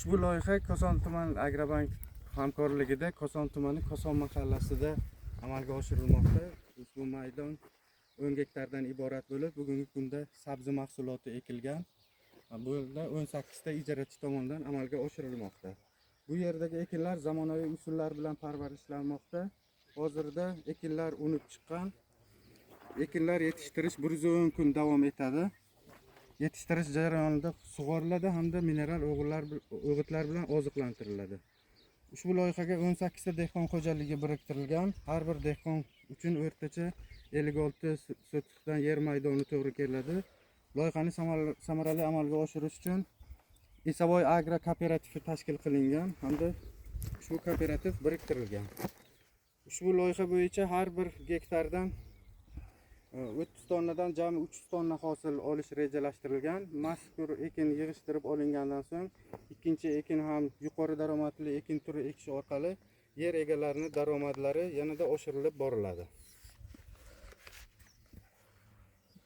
Ushbu loyiha Koson tuman Agrobank hamkorligida Koson tumani Koson mahallasida amalga oshirilmoqda. Ushbu maydon 10 gektardan iborat bo'lib, bugungi kunda sabzi mahsuloti ekilgan. Bu yerda 18 ta ijarachi tomonidan amalga oshirilmoqda. Bu yerdagi ekinlar zamonaviy usullar bilan parvarishlanmoqda. Hozirda ekinlar unib chiqqan. Ekinlar yetishtirish 110 kun davom etadi. Yetishtirish jarayonida sug'oriladi hamda mineral o'g'itlar bilan oziqlantiriladi. Ushbu loyihaga 18 ta dehqon xo'jaligi biriktirilgan. Har bir dehqon uchun o'rtacha 56 sotixdan yer maydoni to'g'ri keladi. Loyihani samarali amalga oshirish uchun Esavoy Agro kooperativi tashkil qilingan hamda ushbu kooperativ biriktirilgan. Ushbu loyiha bo'yicha har bir gektardan 30 tonnadan jami 300 tonna hosil olish rejalashtirilgan. Mazkur ekin yig'ishtirib olingandan so'ng ikkinchi ekin ham yuqori daromadli ekin turi ekish orqali yer egalarining daromadlari yanada oshirilib boriladi.